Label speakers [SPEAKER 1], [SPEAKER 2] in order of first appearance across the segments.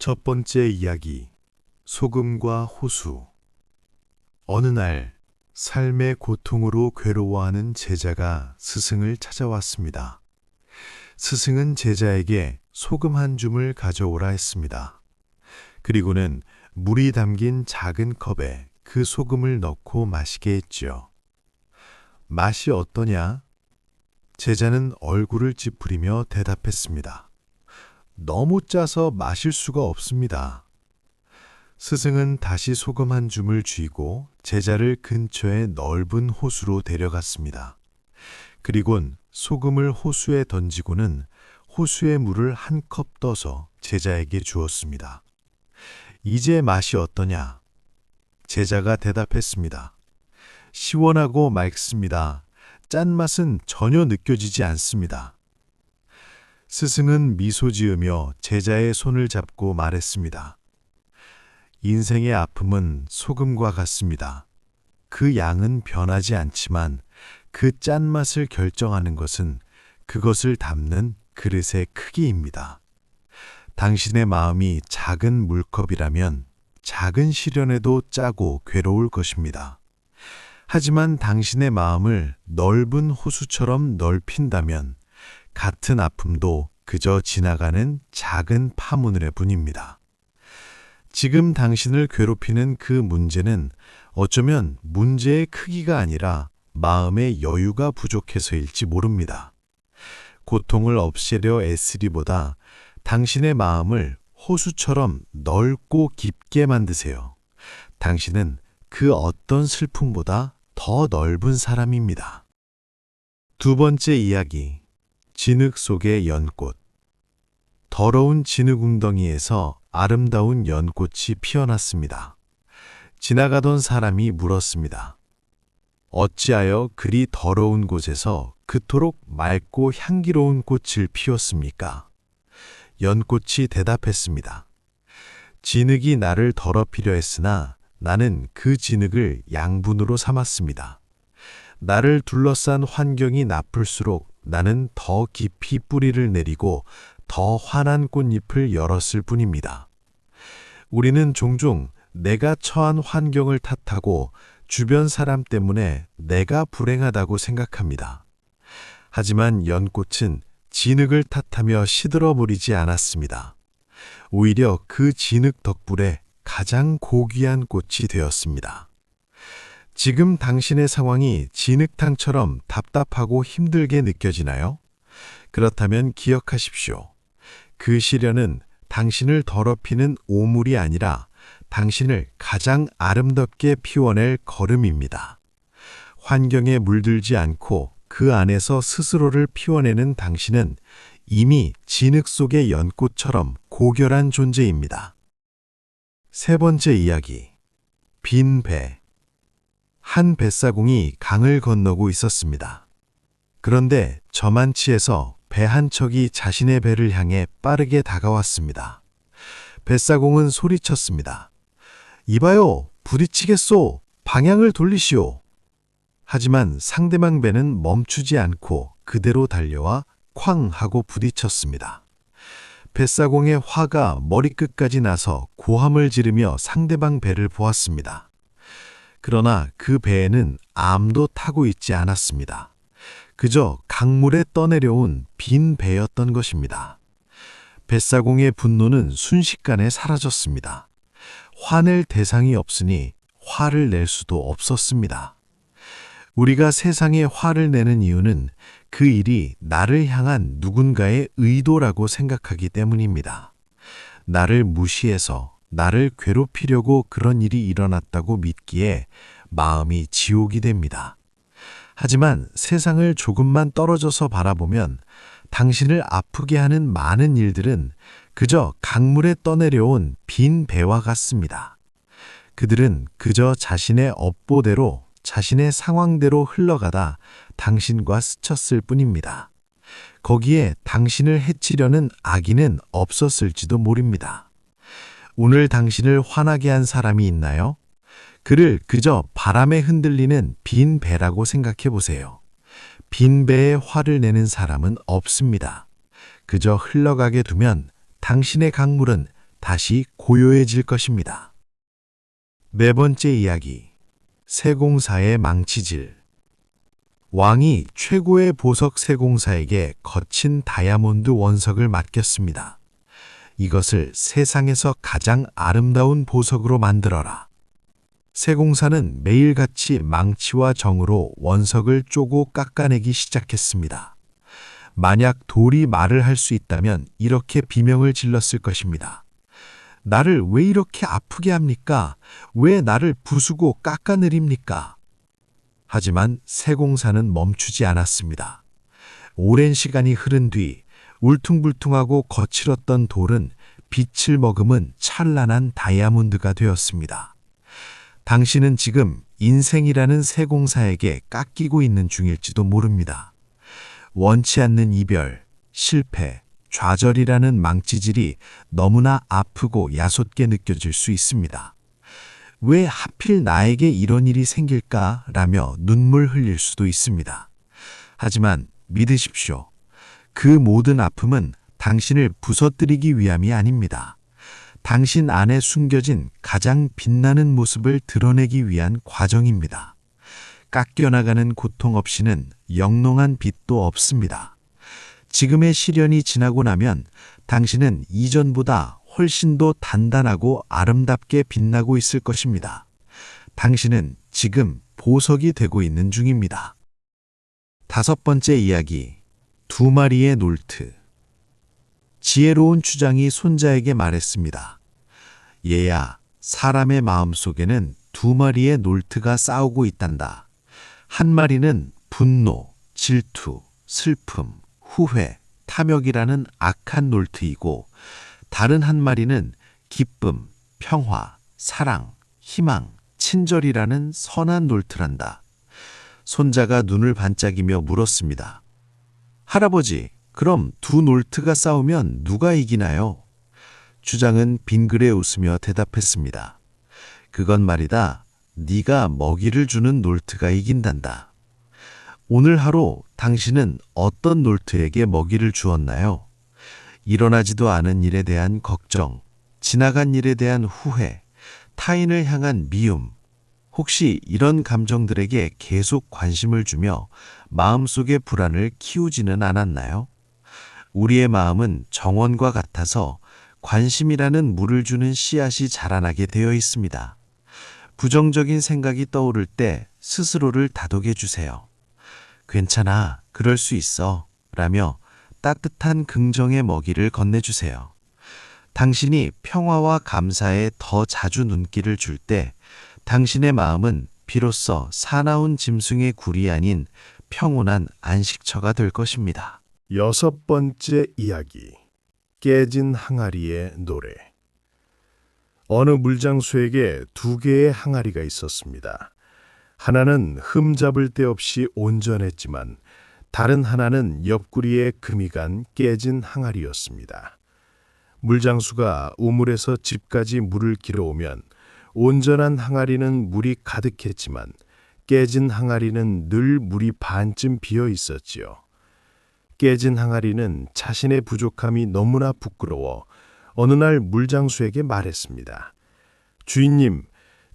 [SPEAKER 1] 첫 번째 이야기, 소금과 호수. 어느 날, 삶의 고통으로 괴로워하는 제자가 스승을 찾아왔습니다. 스승은 제자에게 소금 한 줌을 가져오라 했습니다. 그리고는 물이 담긴 작은 컵에 그 소금을 넣고 마시게 했지요. 맛이 어떠냐? 제자는 얼굴을 찌푸리며 대답했습니다. 너무 짜서 마실 수가 없습니다. 스승은 다시 소금 한 줌을 쥐고 제자를 근처의 넓은 호수로 데려갔습니다. 그리곤 소금을 호수에 던지고는 호수의 물을 한 컵 떠서 제자에게 주었습니다. 이제 맛이 어떠냐? 제자가 대답했습니다. 시원하고 맑습니다. 짠맛은 전혀 느껴지지 않습니다. 스승은 미소 지으며 제자의 손을 잡고 말했습니다. 인생의 아픔은 소금과 같습니다. 그 양은 변하지 않지만 그 짠맛을 결정하는 것은 그것을 담는 그릇의 크기입니다. 당신의 마음이 작은 물컵이라면 작은 시련에도 짜고 괴로울 것입니다. 하지만 당신의 마음을 넓은 호수처럼 넓힌다면 같은 아픔도 그저 지나가는 작은 파문을 뿐입니다. 지금 당신을 괴롭히는 그 문제는 어쩌면 문제의 크기가 아니라 마음의 여유가 부족해서일지 모릅니다. 고통을 없애려 애쓰리보다 당신의 마음을 호수처럼 넓고 깊게 만드세요. 당신은 그 어떤 슬픔보다 더 넓은 사람입니다. 두 번째 이야기, 진흙 속의 연꽃. 더러운 진흙 웅덩이에서 아름다운 연꽃이 피어났습니다. 지나가던 사람이 물었습니다. 어찌하여 그리 더러운 곳에서 그토록 맑고 향기로운 꽃을 피웠습니까? 연꽃이 대답했습니다. 진흙이 나를 더럽히려 했으나 나는 그 진흙을 양분으로 삼았습니다. 나를 둘러싼 환경이 나쁠수록 나는 더 깊이 뿌리를 내리고 더 환한 꽃잎을 열었을 뿐입니다. 우리는 종종 내가 처한 환경을 탓하고 주변 사람 때문에 내가 불행하다고 생각합니다. 하지만 연꽃은 진흙을 탓하며 시들어버리지 않았습니다. 오히려 그 진흙 덕분에 가장 고귀한 꽃이 되었습니다. 지금 당신의 상황이 진흙탕처럼 답답하고 힘들게 느껴지나요? 그렇다면 기억하십시오. 그 시련은 당신을 더럽히는 오물이 아니라 당신을 가장 아름답게 피워낼 걸음입니다. 환경에 물들지 않고 그 안에서 스스로를 피워내는 당신은 이미 진흙 속의 연꽃처럼 고결한 존재입니다. 세 번째 이야기, 빈 배. 한 뱃사공이 강을 건너고 있었습니다. 그런데 저만치에서 배 한 척이 자신의 배를 향해 빠르게 다가왔습니다. 뱃사공은 소리쳤습니다. 이봐요, 부딪히겠소. 방향을 돌리시오. 하지만 상대방 배는 멈추지 않고 그대로 달려와 쾅 하고 부딪혔습니다. 뱃사공의 화가 머리끝까지 나서 고함을 지르며 상대방 배를 보았습니다. 그러나 그 배에는 아무도 타고 있지 않았습니다. 그저 강물에 떠내려온 빈 배였던 것입니다. 뱃사공의 분노는 순식간에 사라졌습니다. 화낼 대상이 없으니 화를 낼 수도 없었습니다. 우리가 세상에 화를 내는 이유는 그 일이 나를 향한 누군가의 의도라고 생각하기 때문입니다. 나를 무시해서 나를 괴롭히려고 그런 일이 일어났다고 믿기에 마음이 지옥이 됩니다. 하지만 세상을 조금만 떨어져서 바라보면 당신을 아프게 하는 많은 일들은 그저 강물에 떠내려온 빈 배와 같습니다. 그들은 그저 자신의 업보대로 자신의 상황대로 흘러가다 당신과 스쳤을 뿐입니다. 거기에 당신을 해치려는 악의는 없었을지도 모릅니다. 오늘 당신을 화나게 한 사람이 있나요? 그를 그저 바람에 흔들리는 빈 배라고 생각해 보세요. 빈 배에 화를 내는 사람은 없습니다. 그저 흘러가게 두면 당신의 강물은 다시 고요해질 것입니다. 네 번째 이야기, 세공사의 망치질. 왕이 최고의 보석 세공사에게 거친 다이아몬드 원석을 맡겼습니다. 이것을 세상에서 가장 아름다운 보석으로 만들어라. 세공사는 매일같이 망치와 정으로 원석을 쪼고 깎아내기 시작했습니다. 만약 돌이 말을 할 수 있다면 이렇게 비명을 질렀을 것입니다. 나를 왜 이렇게 아프게 합니까? 왜 나를 부수고 깎아내립니까? 하지만 세공사는 멈추지 않았습니다. 오랜 시간이 흐른 뒤 울퉁불퉁하고 거칠었던 돌은 빛을 머금은 찬란한 다이아몬드가 되었습니다. 당신은 지금 인생이라는 세공사에게 깎이고 있는 중일지도 모릅니다. 원치 않는 이별, 실패, 좌절이라는 망치질이 너무나 아프고 야속게 느껴질 수 있습니다. 왜 하필 나에게 이런 일이 생길까라며 눈물 흘릴 수도 있습니다. 하지만 믿으십시오. 그 모든 아픔은 당신을 부서뜨리기 위함이 아닙니다. 당신 안에 숨겨진 가장 빛나는 모습을 드러내기 위한 과정입니다. 깎여나가는 고통 없이는 영롱한 빛도 없습니다. 지금의 시련이 지나고 나면 당신은 이전보다 훨씬 더 단단하고 아름답게 빛나고 있을 것입니다. 당신은 지금 보석이 되고 있는 중입니다. 다섯 번째 이야기, 두 마리의 놀트. 지혜로운 주장이 손자에게 말했습니다. 얘야, 사람의 마음속에는 두 마리의 놀트가 싸우고 있단다. 한 마리는 분노, 질투, 슬픔, 후회, 탐욕이라는 악한 놀트이고 다른 한 마리는 기쁨, 평화, 사랑, 희망, 친절이라는 선한 놀트란다. 손자가 눈을 반짝이며 물었습니다. 할아버지, 그럼 두 놀트가 싸우면 누가 이기나요? 주장은 빙그레 웃으며 대답했습니다. 그건 말이다. 네가 먹이를 주는 놀트가 이긴단다. 오늘 하루 당신은 어떤 놀트에게 먹이를 주었나요? 일어나지도 않은 일에 대한 걱정, 지나간 일에 대한 후회, 타인을 향한 미움, 혹시 이런 감정들에게 계속 관심을 주며 마음속의 불안을 키우지는 않았나요? 우리의 마음은 정원과 같아서 관심이라는 물을 주는 씨앗이 자라나게 되어 있습니다. 부정적인 생각이 떠오를 때 스스로를 다독여 주세요. 괜찮아, 그럴 수 있어 라며 따뜻한 긍정의 먹이를 건네주세요. 당신이 평화와 감사에 더 자주 눈길을 줄 때 당신의 마음은 비로소 사나운 짐승의 굴이 아닌 평온한 안식처가 될 것입니다.
[SPEAKER 2] 여섯 번째 이야기, 깨진 항아리의 노래. 어느 물장수에게 두 개의 항아리가 있었습니다. 하나는 흠잡을 데 없이 온전했지만 다른 하나는 옆구리에 금이 간 깨진 항아리였습니다. 물장수가 우물에서 집까지 물을 길어오면 온전한 항아리는 물이 가득했지만 깨진 항아리는 늘 물이 반쯤 비어 있었지요. 깨진 항아리는 자신의 부족함이 너무나 부끄러워 어느 날 물장수에게 말했습니다. 주인님,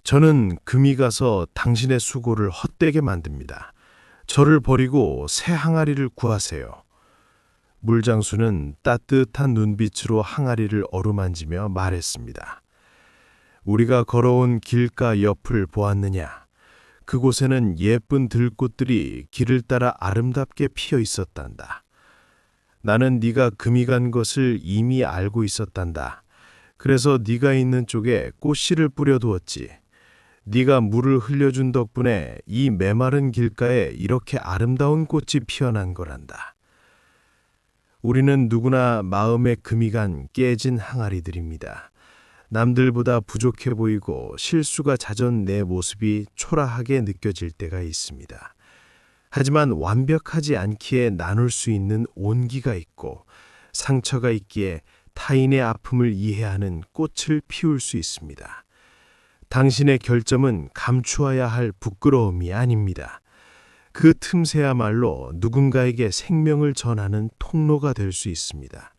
[SPEAKER 2] 저는 금이 가서 당신의 수고를 헛되게 만듭니다. 저를 버리고 새 항아리를 구하세요. 물장수는 따뜻한 눈빛으로 항아리를 어루만지며 말했습니다. 우리가 걸어온 길가 옆을 보았느냐? 그곳에는 예쁜 들꽃들이 길을 따라 아름답게 피어 있었단다. 나는 네가 금이 간 것을 이미 알고 있었단다. 그래서 네가 있는 쪽에 꽃씨를 뿌려두었지. 네가 물을 흘려준 덕분에 이 메마른 길가에 이렇게 아름다운 꽃이 피어난 거란다. 우리는 누구나 마음에 금이 간 깨진 항아리들입니다. 남들보다 부족해 보이고 실수가 잦은 내 모습이 초라하게 느껴질 때가 있습니다. 하지만 완벽하지 않기에 나눌 수 있는 온기가 있고 상처가 있기에 타인의 아픔을 이해하는 꽃을 피울 수 있습니다. 당신의 결점은 감추어야 할 부끄러움이 아닙니다. 그 틈새야말로 누군가에게 생명을 전하는 통로가 될 수 있습니다.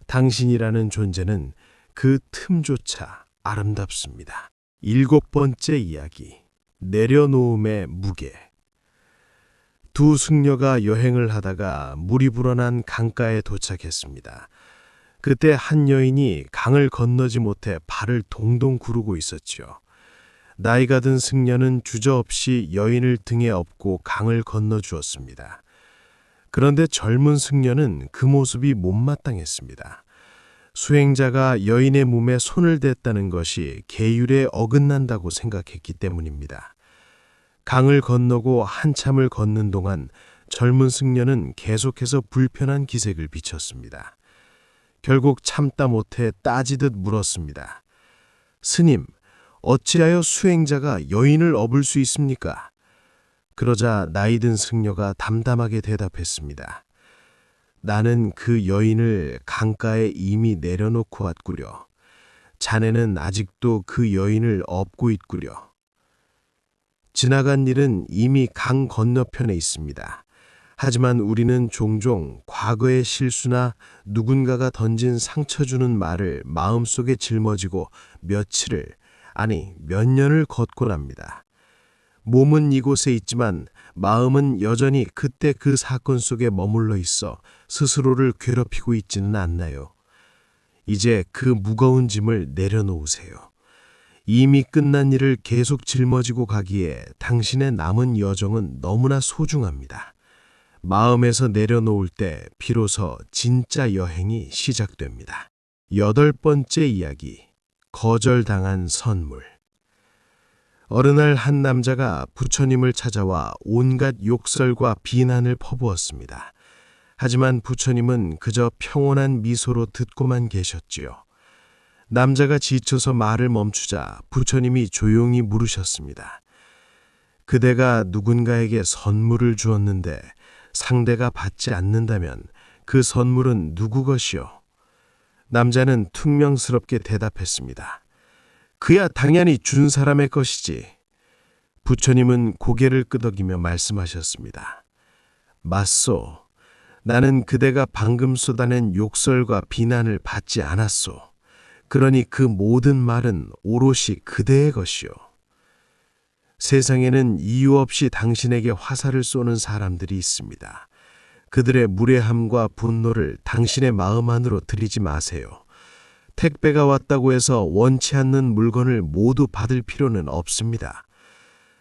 [SPEAKER 2] 당신이라는 존재는 그 틈조차 아름답습니다. 7번째 이야기. 내려놓음의 무게. 두 승려가 여행을 하다가 물이 불어난 강가에 도착했습니다. 그때 한 여인이 강을 건너지 못해 발을 동동 구르고 있었죠. 나이가 든 승려는 주저없이 여인을 등에 업고 강을 건너주었습니다. 그런데 젊은 승려는 그 모습이 못마땅했습니다. 수행자가 여인의 몸에 손을 댔다는 것이 계율에 어긋난다고 생각했기 때문입니다. 강을 건너고 한참을 걷는 동안 젊은 승려는 계속해서 불편한 기색을 비쳤습니다. 결국 참다 못해 따지듯 물었습니다. 스님, 어찌하여 수행자가 여인을 업을 수 있습니까? 그러자 나이든 승려가 담담하게 대답했습니다. 나는 그 여인을 강가에 이미 내려놓고 왔구려. 자네는 아직도 그 여인을 업고 있구려. 지나간 일은 이미 강 건너편에 있습니다. 하지만 우리는 종종 과거의 실수나 누군가가 던진 상처 주는 말을 마음속에 짊어지고 며칠을, 아니 몇 년을 걷곤 합니다. 몸은 이곳에 있지만 마음은 여전히 그때 그 사건 속에 머물러 있어 스스로를 괴롭히고 있지는 않나요? 이제 그 무거운 짐을 내려놓으세요. 이미 끝난 일을 계속 짊어지고 가기에 당신의 남은 여정은 너무나 소중합니다. 마음에서 내려놓을 때 비로소 진짜 여행이 시작됩니다. 8번째 이야기. 거절당한 선물. 어느 날 한 남자가 부처님을 찾아와 온갖 욕설과 비난을 퍼부었습니다. 하지만 부처님은 그저 평온한 미소로 듣고만 계셨지요. 남자가 지쳐서 말을 멈추자 부처님이 조용히 물으셨습니다. 그대가 누군가에게 선물을 주었는데 상대가 받지 않는다면 그 선물은 누구 것이요? 남자는 퉁명스럽게 대답했습니다. 그야 당연히 준 사람의 것이지. 부처님은 고개를 끄덕이며 말씀하셨습니다. 맞소. 나는 그대가 방금 쏟아낸 욕설과 비난을 받지 않았소. 그러니 그 모든 말은 오롯이 그대의 것이요. 세상에는 이유 없이 당신에게 화살을 쏘는 사람들이 있습니다. 그들의 무례함과 분노를 당신의 마음 안으로 들이지 마세요. 택배가 왔다고 해서 원치 않는 물건을 모두 받을 필요는 없습니다.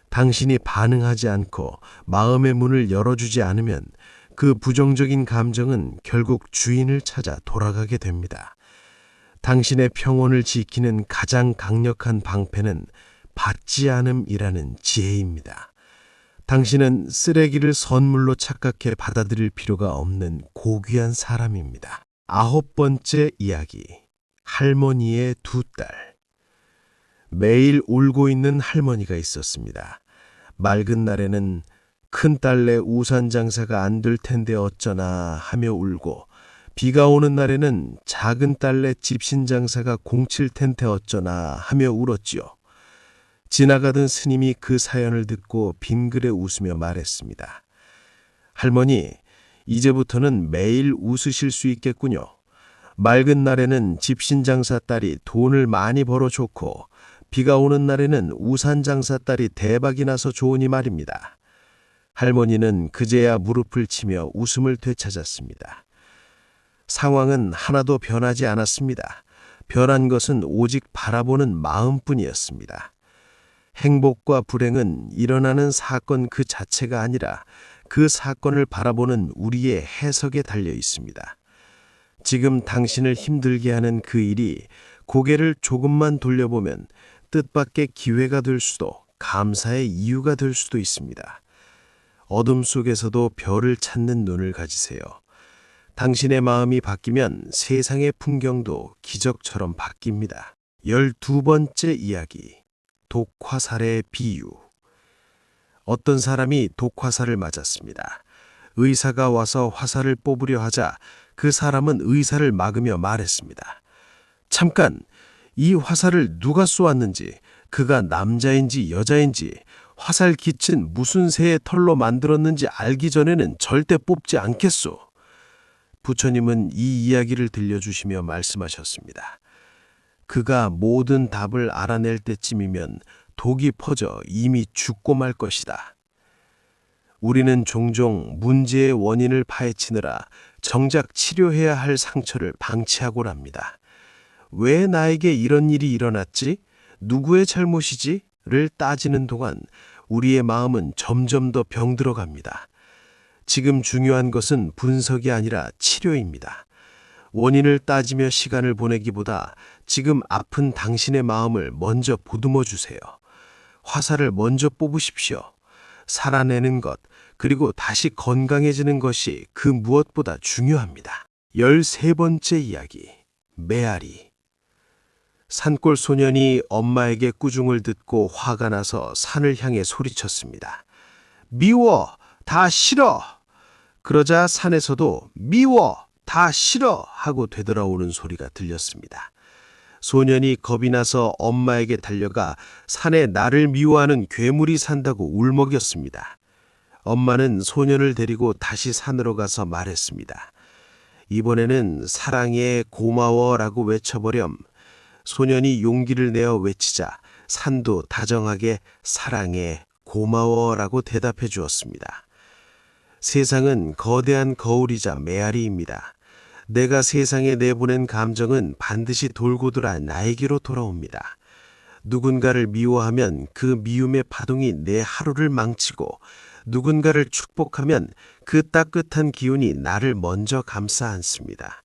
[SPEAKER 2] 당신이 반응하지 않고 마음의 문을 열어주지 않으면 그 부정적인 감정은 결국 주인을 찾아 돌아가게 됩니다. 당신의 평온을 지키는 가장 강력한 방패는 받지 않음이라는 지혜입니다. 당신은 쓰레기를 선물로 착각해 받아들일 필요가 없는 고귀한 사람입니다. 9번째 이야기. 할머니의 두 딸. 매일 울고 있는 할머니가 있었습니다. 맑은 날에는 큰딸내 우산 장사가 안 될 텐데 어쩌나 하며 울고, 비가 오는 날에는 작은 딸내 집신 장사가 공칠 텐데 어쩌나 하며 울었지요. 지나가던 스님이 그 사연을 듣고 빙그레 웃으며 말했습니다. 할머니, 이제부터는 매일 웃으실 수 있겠군요. 맑은 날에는 집신 장사 딸이 돈을 많이 벌어 좋고, 비가 오는 날에는 우산 장사 딸이 대박이 나서 좋으니 말입니다. 할머니는 그제야 무릎을 치며 웃음을 되찾았습니다. 상황은 하나도 변하지 않았습니다. 변한 것은 오직 바라보는 마음뿐이었습니다. 행복과 불행은 일어나는 사건 그 자체가 아니라 그 사건을 바라보는 우리의 해석에 달려 있습니다. 지금 당신을 힘들게 하는 그 일이 고개를 조금만 돌려보면 뜻밖의 기회가 될 수도 감사의 이유가 될 수도 있습니다. 어둠 속에서도 별을 찾는 눈을 가지세요. 당신의 마음이 바뀌면 세상의 풍경도 기적처럼 바뀝니다. 12번째 이야기. 독화살의 비유. 어떤 사람이 독화살을 맞았습니다. 의사가 와서 화살을 뽑으려 하자 그 사람은 의사를 막으며 말했습니다. 잠깐, 이 화살을 누가 쏘았는지, 그가 남자인지 여자인지, 화살 깃은 무슨 새의 털로 만들었는지 알기 전에는 절대 뽑지 않겠소. 부처님은 이 이야기를 들려주시며 말씀하셨습니다. 그가 모든 답을 알아낼 때쯤이면 독이 퍼져 이미 죽고 말 것이다. 우리는 종종 문제의 원인을 파헤치느라 정작 치료해야 할 상처를 방치하곤 합니다. 왜 나에게 이런 일이 일어났지? 누구의 잘못이지? 를 따지는 동안 우리의 마음은 점점 더 병들어 갑니다. 지금 중요한 것은 분석이 아니라 치료입니다. 원인을 따지며 시간을 보내기보다 지금 아픈 당신의 마음을 먼저 보듬어 주세요. 화살을 먼저 뽑으십시오. 살아내는 것, 그리고 다시 건강해지는 것이 그 무엇보다 중요합니다. 13번째 이야기, 메아리. 산골 소년이 엄마에게 꾸중을 듣고 화가 나서 산을 향해 소리쳤습니다. 미워! 다 싫어! 그러자 산에서도 미워! 다 싫어! 하고 되돌아오는 소리가 들렸습니다. 소년이 겁이 나서 엄마에게 달려가 산에 나를 미워하는 괴물이 산다고 울먹였습니다. 엄마는 소년을 데리고 다시 산으로 가서 말했습니다. 이번에는 사랑해 고마워라고 외쳐보렴. 소년이 용기를 내어 외치자 산도 다정하게 사랑해 고마워라고 대답해 주었습니다. 세상은 거대한 거울이자 메아리입니다. 내가 세상에 내보낸 감정은 반드시 돌고 돌아 나에게로 돌아옵니다. 누군가를 미워하면 그 미움의 파동이 내 하루를 망치고 누군가를 축복하면 그 따뜻한 기운이 나를 먼저 감싸 안습니다.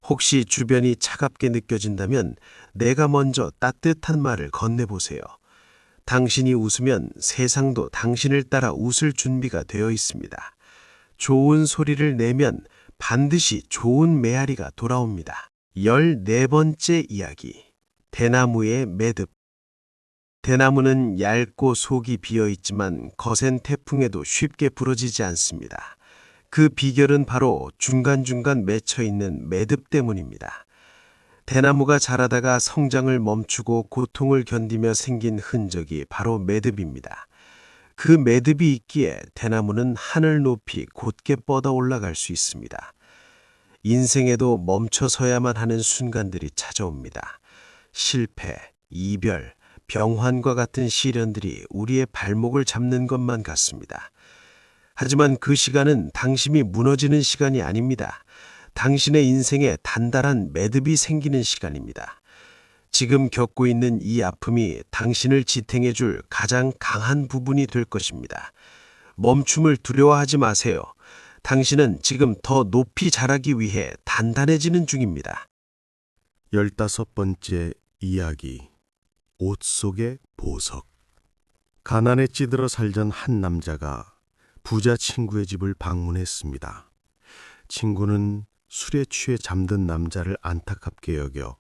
[SPEAKER 2] 혹시 주변이 차갑게 느껴진다면 내가 먼저 따뜻한 말을 건네보세요. 당신이 웃으면 세상도 당신을 따라 웃을 준비가 되어 있습니다. 좋은 소리를 내면 반드시 좋은 메아리가 돌아옵니다. 14번째 이야기, 대나무의 매듭. 대나무는 얇고 속이 비어있지만 거센 태풍에도 쉽게 부러지지 않습니다. 그 비결은 바로 중간중간 맺혀있는 매듭 때문입니다. 대나무가 자라다가 성장을 멈추고 고통을 견디며 생긴 흔적이 바로 매듭입니다. 그 매듭이 있기에 대나무는 하늘 높이 곧게 뻗어 올라갈 수 있습니다. 인생에도 멈춰서야만 하는 순간들이 찾아옵니다. 실패, 이별, 병환과 같은 시련들이 우리의 발목을 잡는 것만 같습니다. 하지만 그 시간은 당신이 무너지는 시간이 아닙니다. 당신의 인생에 단단한 매듭이 생기는 시간입니다. 지금 겪고 있는 이 아픔이 당신을 지탱해 줄 가장 강한 부분이 될 것입니다. 멈춤을 두려워하지 마세요. 당신은 지금 더 높이 자라기 위해 단단해지는 중입니다.
[SPEAKER 3] 15번째 이야기, 옷 속의 보석. 가난에 찌들어 살던 한 남자가 부자 친구의 집을 방문했습니다. 친구는 술에 취해 잠든 남자를 안타깝게 여겨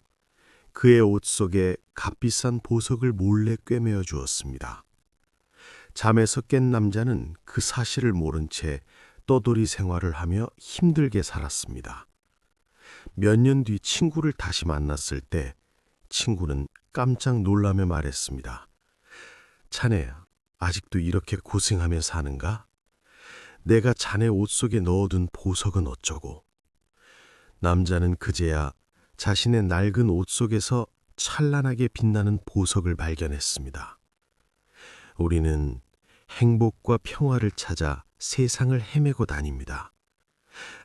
[SPEAKER 3] 그의 옷 속에 값비싼 보석을 몰래 꿰매어 주었습니다. 잠에서 깬 남자는 그 사실을 모른 채 떠돌이 생활을 하며 힘들게 살았습니다. 몇 년 뒤 친구를 다시 만났을 때 친구는 깜짝 놀라며 말했습니다. 자네 아직도 이렇게 고생하며 사는가? 내가 자네 옷 속에 넣어둔 보석은 어쩌고? 남자는 그제야 자신의 낡은 옷 속에서 찬란하게 빛나는 보석을 발견했습니다. 우리는 행복과 평화를 찾아 세상을 헤매고 다닙니다.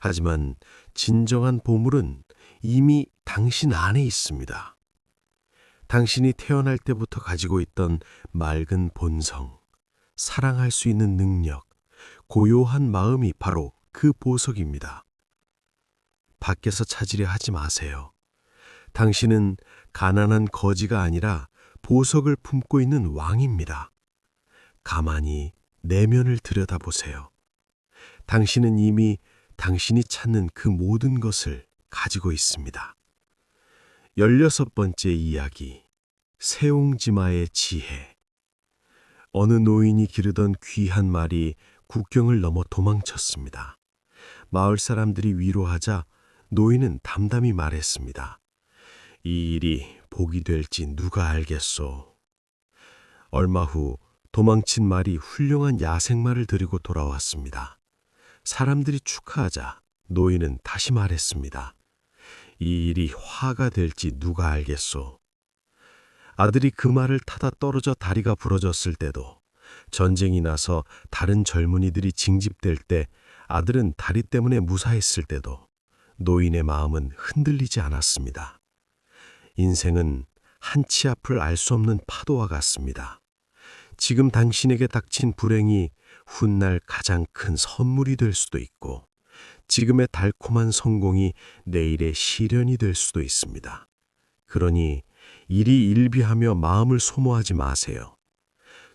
[SPEAKER 3] 하지만 진정한 보물은 이미 당신 안에 있습니다. 당신이 태어날 때부터 가지고 있던 맑은 본성, 사랑할 수 있는 능력, 고요한 마음이 바로 그 보석입니다. 밖에서 찾으려 하지 마세요. 당신은 가난한 거지가 아니라 보석을 품고 있는 왕입니다. 가만히 내면을 들여다보세요. 당신은 이미 당신이 찾는 그 모든 것을 가지고 있습니다. 16번째 이야기, 세옹지마의 지혜. 어느 노인이 기르던 귀한 말이 국경을 넘어 도망쳤습니다. 마을 사람들이 위로하자 노인은 담담히 말했습니다. 이 일이 복이 될지 누가 알겠소. 얼마 후 도망친 말이 훌륭한 야생마를 데리고 돌아왔습니다. 사람들이 축하하자 노인은 다시 말했습니다. 이 일이 화가 될지 누가 알겠소. 아들이 그 말을 타다 떨어져 다리가 부러졌을 때도, 전쟁이 나서 다른 젊은이들이 징집될 때 아들은 다리 때문에 무사했을 때도 노인의 마음은 흔들리지 않았습니다. 인생은 한치 앞을 알 수 없는 파도와 같습니다. 지금 당신에게 닥친 불행이 훗날 가장 큰 선물이 될 수도 있고, 지금의 달콤한 성공이 내일의 시련이 될 수도 있습니다. 그러니 일이 일비하며 마음을 소모하지 마세요.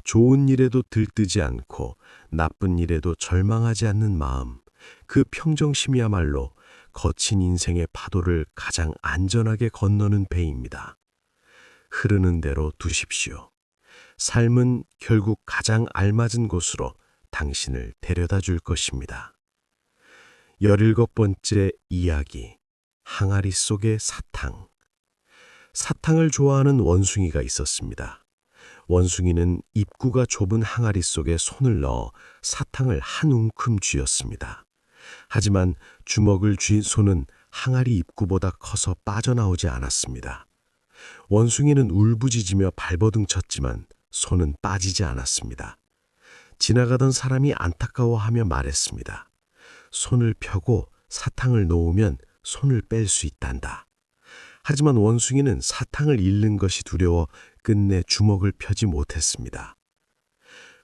[SPEAKER 3] 좋은 일에도 들뜨지 않고 나쁜 일에도 절망하지 않는 마음, 그 평정심이야말로 거친 인생의 파도를 가장 안전하게 건너는 배입니다. 흐르는 대로 두십시오. 삶은 결국 가장 알맞은 곳으로 당신을 데려다 줄 것입니다. 17번째 이야기, 항아리 속의 사탕. 사탕을 좋아하는 원숭이가 있었습니다. 원숭이는 입구가 좁은 항아리 속에 손을 넣어 사탕을 한 움큼 쥐었습니다. 하지만 주먹을 쥔 손은 항아리 입구보다 커서 빠져나오지 않았습니다. 원숭이는 울부짖으며 발버둥 쳤지만 손은 빠지지 않았습니다. 지나가던 사람이 안타까워하며 말했습니다. 손을 펴고 사탕을 놓으면 손을 뺄 수 있단다. 하지만 원숭이는 사탕을 잃는 것이 두려워 끝내 주먹을 펴지 못했습니다.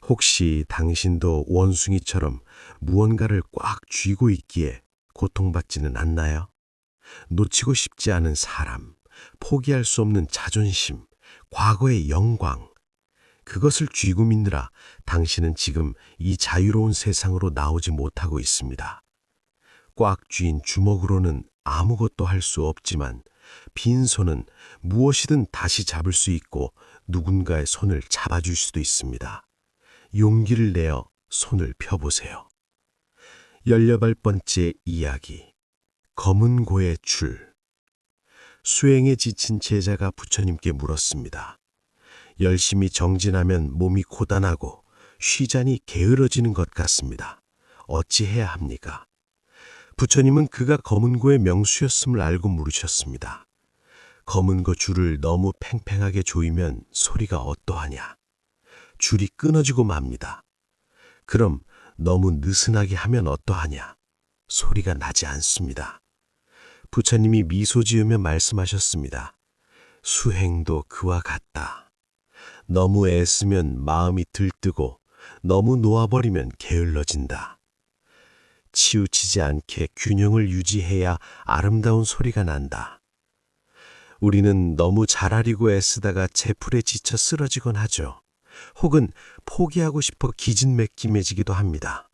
[SPEAKER 3] 혹시 당신도 원숭이처럼 무언가를 꽉 쥐고 있기에 고통받지는 않나요? 놓치고 싶지 않은 사람, 포기할 수 없는 자존심, 과거의 영광, 그것을 쥐고 믿느라 당신은 지금 이 자유로운 세상으로 나오지 못하고 있습니다. 꽉 쥐인 주먹으로는 아무것도 할 수 없지만 빈손은 무엇이든 다시 잡을 수 있고 누군가의 손을 잡아줄 수도 있습니다. 용기를 내어 손을 펴보세요. 18번째 이야기, 검은 고의 줄. 수행에 지친 제자가 부처님께 물었습니다. 열심히 정진하면 몸이 고단하고 쉬자니 게으러지는 것 같습니다. 어찌해야 합니까? 부처님은 그가 검은 고의 명수였음을 알고 물으셨습니다. 검은 고 줄을 너무 팽팽하게 조이면 소리가 어떠하냐? 줄이 끊어지고 맙니다. 그럼 너무 느슨하게 하면 어떠하냐? 소리가 나지 않습니다. 부처님이 미소 지으며 말씀하셨습니다. 수행도 그와 같다. 너무 애쓰면 마음이 들뜨고 너무 놓아버리면 게을러진다. 치우치지 않게 균형을 유지해야 아름다운 소리가 난다. 우리는 너무 잘하려고 애쓰다가 제풀에 지쳐 쓰러지곤 하죠. 혹은 포기하고 싶어 기진맥진해지기도 합니다.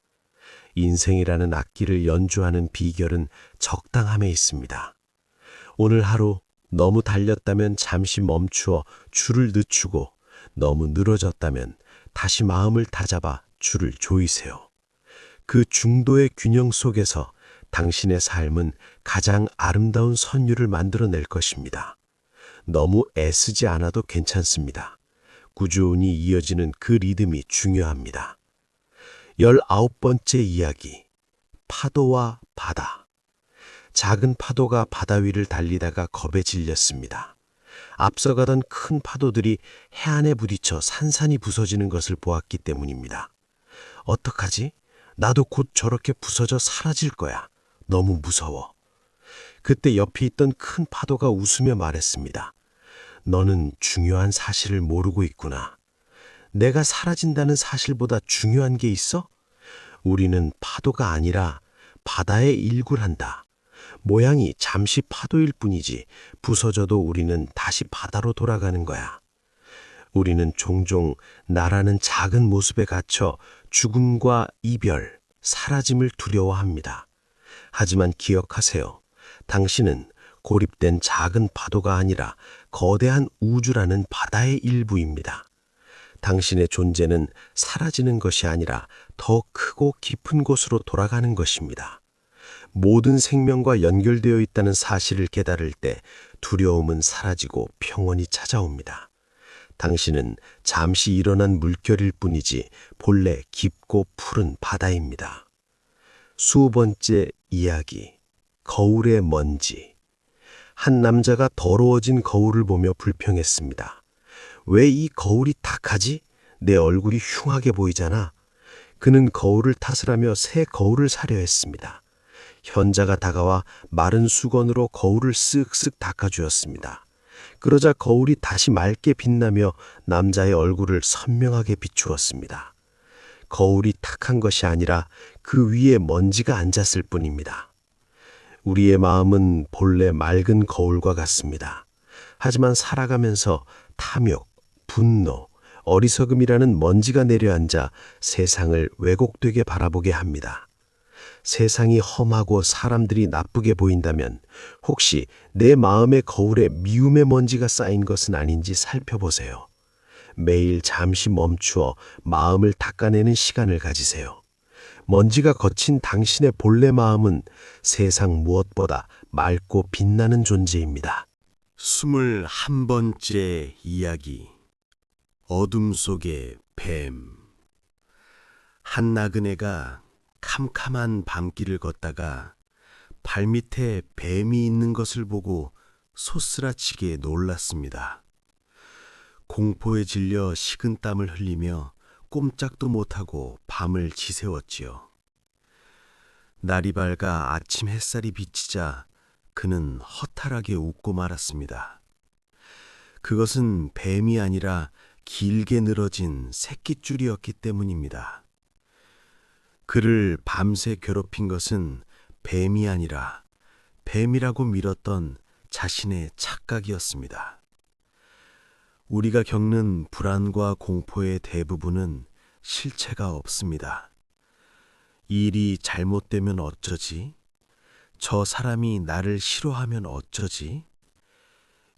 [SPEAKER 3] 인생이라는 악기를 연주하는 비결은 적당함에 있습니다. 오늘 하루 너무 달렸다면 잠시 멈추어 줄을 늦추고 너무 늘어졌다면 다시 마음을 다잡아 줄을 조이세요. 그 중도의 균형 속에서 당신의 삶은 가장 아름다운 선율을 만들어낼 것입니다. 너무 애쓰지 않아도 괜찮습니다. 꾸준히 이어지는 그 리듬이 중요합니다. 19번째 이야기, 파도와 바다. 작은 파도가 바다 위를 달리다가 겁에 질렸습니다. 앞서가던 큰 파도들이 해안에 부딪혀 산산이 부서지는 것을 보았기 때문입니다. 어떡하지? 나도 곧 저렇게 부서져 사라질 거야. 너무 무서워. 그때 옆에 있던 큰 파도가 웃으며 말했습니다. 너는 중요한 사실을 모르고 있구나. 내가 사라진다는 사실보다 중요한 게 있어? 우리는 파도가 아니라 바다의 일구란다. 모양이 잠시 파도일 뿐이지 부서져도 우리는 다시 바다로 돌아가는 거야. 우리는 종종 나라는 작은 모습에 갇혀 죽음과 이별, 사라짐을 두려워합니다. 하지만 기억하세요. 당신은 고립된 작은 파도가 아니라 거대한 우주라는 바다의 일부입니다. 당신의 존재는 사라지는 것이 아니라 더 크고 깊은 곳으로 돌아가는 것입니다. 모든 생명과 연결되어 있다는 사실을 깨달을 때 두려움은 사라지고 평온이 찾아옵니다. 당신은 잠시 일어난 물결일 뿐이지 본래 깊고 푸른 바다입니다. 20번째 이야기, 거울의 먼지. 한 남자가 더러워진 거울을 보며 불평했습니다. 왜 이 거울이 탁하지? 내 얼굴이 흉하게 보이잖아. 그는 거울을 탓을하며 새 거울을 사려 했습니다. 현자가 다가와 마른 수건으로 거울을 쓱쓱 닦아주었습니다. 그러자 거울이 다시 맑게 빛나며 남자의 얼굴을 선명하게 비추었습니다. 거울이 탁한 것이 아니라 그 위에 먼지가 앉았을 뿐입니다. 우리의 마음은 본래 맑은 거울과 같습니다. 하지만 살아가면서 탐욕, 분노, 어리석음이라는 먼지가 내려앉아 세상을 왜곡되게 바라보게 합니다. 세상이 험하고 사람들이 나쁘게 보인다면 혹시 내 마음의 거울에 미움의 먼지가 쌓인 것은 아닌지 살펴보세요. 매일 잠시 멈추어 마음을 닦아내는 시간을 가지세요. 먼지가 거친 당신의 본래 마음은 세상 무엇보다 맑고 빛나는 존재입니다.
[SPEAKER 2] 21번째 이야기. 어둠 속의 뱀. 한 나그네가 캄캄한 밤길을 걷다가 발밑에 뱀이 있는 것을 보고 소스라치게 놀랐습니다. 공포에 질려 식은땀을 흘리며 꼼짝도 못하고 밤을 지새웠지요. 날이 밝아 아침 햇살이 비치자 그는 허탈하게 웃고 말았습니다. 그것은 뱀이 아니라 길게 늘어진 새끼줄이었기 때문입니다. 그를 밤새 괴롭힌 것은 뱀이 아니라 뱀이라고 밀었던 자신의 착각이었습니다. 우리가 겪는 불안과 공포의 대부분은 실체가 없습니다. 일이 잘못되면 어쩌지? 저 사람이 나를 싫어하면 어쩌지?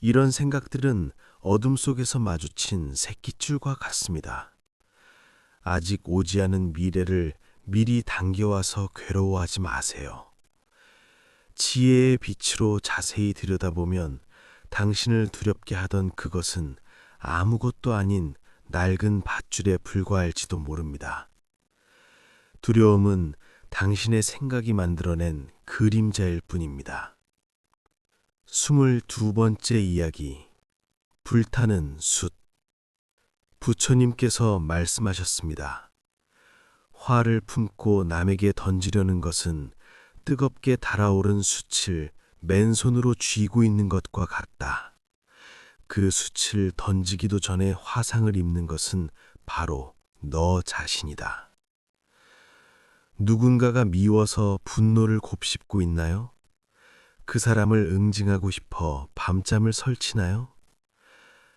[SPEAKER 2] 이런 생각들은 어둠 속에서 마주친 새끼줄과 같습니다. 아직 오지 않은 미래를 미리 당겨와서 괴로워하지 마세요. 지혜의 빛으로 자세히 들여다보면 당신을 두렵게 하던 그것은 아무것도 아닌 낡은 밧줄에 불과할지도 모릅니다. 두려움은 당신의 생각이 만들어낸 그림자일 뿐입니다. 22번째 이야기. 불타는 숯. 부처님께서 말씀하셨습니다. 화를 품고 남에게 던지려는 것은 뜨겁게 달아오른 숯을 맨손으로 쥐고 있는 것과 같다. 그 숯을 던지기도 전에 화상을 입는 것은 바로 너 자신이다. 누군가가 미워서 분노를 곱씹고 있나요? 그 사람을 응징하고 싶어 밤잠을 설치나요?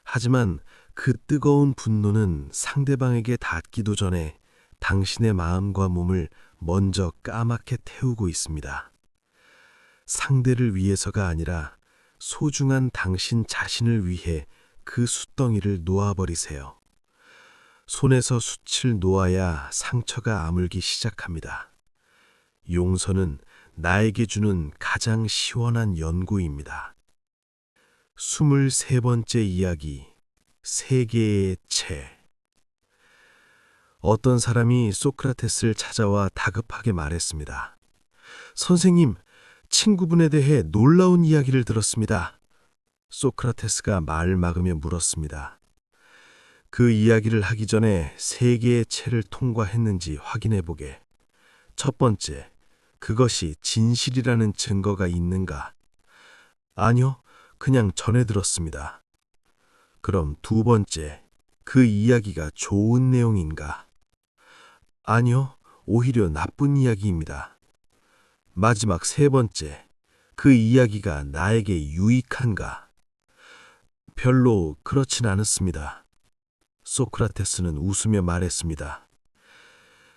[SPEAKER 2] 하지만 그 뜨거운 분노는 상대방에게 닿기도 전에 당신의 마음과 몸을 먼저 까맣게 태우고 있습니다. 상대를 위해서가 아니라 소중한 당신 자신을 위해 그 숯덩이를 놓아버리세요. 손에서 숯을 놓아야 상처가 아물기 시작합니다. 용서는 나에게 주는 가장 시원한 연고입니다. 23번째 이야기. 세계의 채. 어떤 사람이 소크라테스를 찾아와 다급하게 말했습니다. 선생님, 친구분에 대해 놀라운 이야기를 들었습니다. 소크라테스가 말을 막으며 물었습니다. 그 이야기를 하기 전에 세 개의 채를 통과했는지 확인해 보게. 첫 번째, 그것이 진실이라는 증거가 있는가? 아니요, 그냥 전해 들었습니다. 그럼 두 번째, 그 이야기가 좋은 내용인가? 아니요, 오히려 나쁜 이야기입니다. 마지막 세 번째, 그 이야기가 나에게 유익한가? 별로 그렇진 않았습니다. 소크라테스는 웃으며 말했습니다.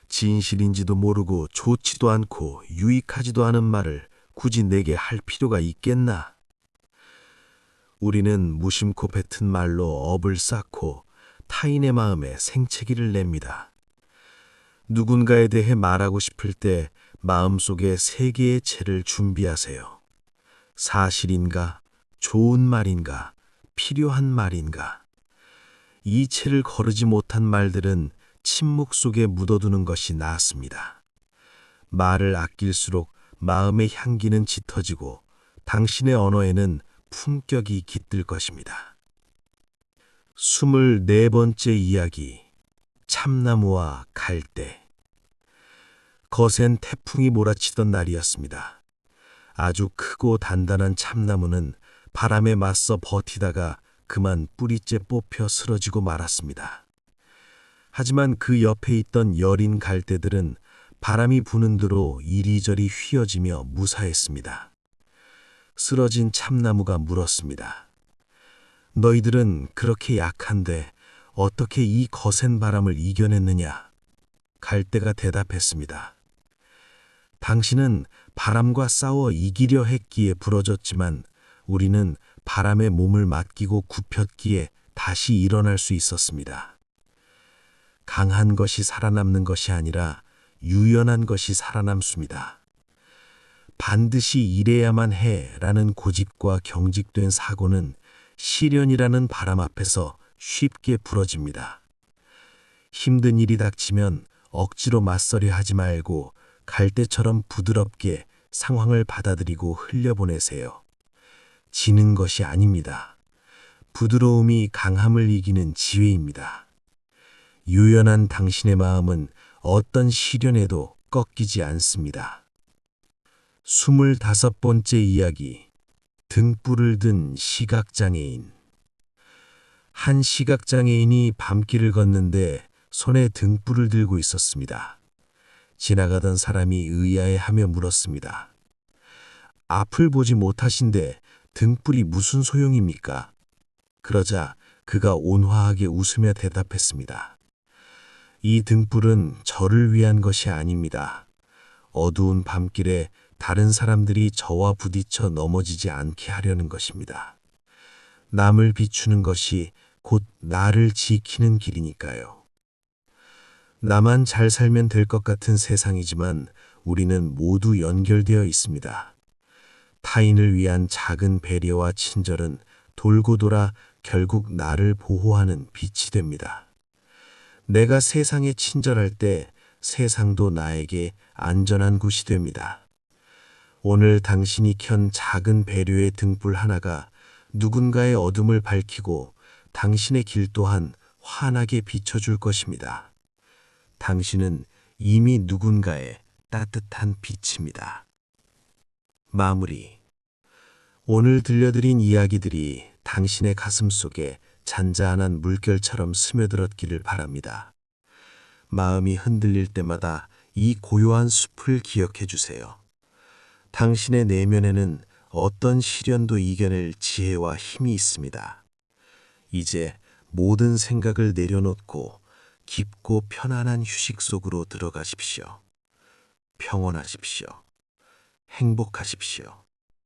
[SPEAKER 2] 진실인지도 모르고 좋지도 않고 유익하지도 않은 말을 굳이 내게 할 필요가 있겠나? 우리는 무심코 뱉은 말로 업을 쌓고 타인의 마음에 생채기를 냅니다. 누군가에 대해 말하고 싶을 때 마음속에 세 개의 채를 준비하세요. 사실인가? 좋은 말인가? 필요한 말인가? 이 채를 거르지 못한 말들은 침묵 속에 묻어두는 것이 낫습니다. 말을 아낄수록 마음의 향기는 짙어지고 당신의 언어에는 품격이 깃들 것입니다. 24번째 이야기. 참나무와 갈대. 거센 태풍이 몰아치던 날이었습니다. 아주 크고 단단한 참나무는 바람에 맞서 버티다가 그만 뿌리째 뽑혀 쓰러지고 말았습니다. 하지만 그 옆에 있던 여린 갈대들은 바람이 부는 대로 이리저리 휘어지며 무사했습니다. 쓰러진 참나무가 물었습니다. 너희들은 그렇게 약한데 어떻게 이 거센 바람을 이겨냈느냐? 갈대가 대답했습니다. 당신은 바람과 싸워 이기려 했기에 부러졌지만 우리는 바람에 몸을 맡기고 굽혔기에 다시 일어날 수 있었습니다. 강한 것이 살아남는 것이 아니라 유연한 것이 살아남습니다. 반드시 이래야만 해라는 고집과 경직된 사고는 시련이라는 바람 앞에서 쉽게 부러집니다. 힘든 일이 닥치면 억지로 맞서려 하지 말고 갈대처럼 부드럽게 상황을 받아들이고 흘려보내세요. 지는 것이 아닙니다. 부드러움이 강함을 이기는 지혜입니다. 유연한 당신의 마음은 어떤 시련에도 꺾이지 않습니다. 25번째 이야기. 등불을 든 시각장애인. 한 시각장애인이 밤길을 걷는데 손에 등불을 들고 있었습니다. 지나가던 사람이 의아해하며 물었습니다. 앞을 보지 못하신데 등불이 무슨 소용입니까? 그러자 그가 온화하게 웃으며 대답했습니다. 이 등불은 저를 위한 것이 아닙니다. 어두운 밤길에 다른 사람들이 저와 부딪혀 넘어지지 않게 하려는 것입니다. 남을 비추는 것이 곧 나를 지키는 길이니까요. 나만 잘 살면 될 것 같은 세상이지만 우리는 모두 연결되어 있습니다. 타인을 위한 작은 배려와 친절은 돌고 돌아 결국 나를 보호하는 빛이 됩니다. 내가 세상에 친절할 때 세상도 나에게 안전한 곳이 됩니다. 오늘 당신이 켠 작은 배려의 등불 하나가 누군가의 어둠을 밝히고 당신의 길 또한 환하게 비춰줄 것입니다. 당신은 이미 누군가의 따뜻한 빛입니다. 마무리. 오늘 들려드린 이야기들이 당신의 가슴 속에 잔잔한 물결처럼 스며들었기를 바랍니다. 마음이 흔들릴 때마다 이 고요한 숲을 기억해 주세요. 당신의 내면에는 어떤 시련도 이겨낼 지혜와 힘이 있습니다. 이제 모든 생각을 내려놓고 깊고 편안한 휴식 속으로 들어가십시오. 평온하십시오. 행복하십시오.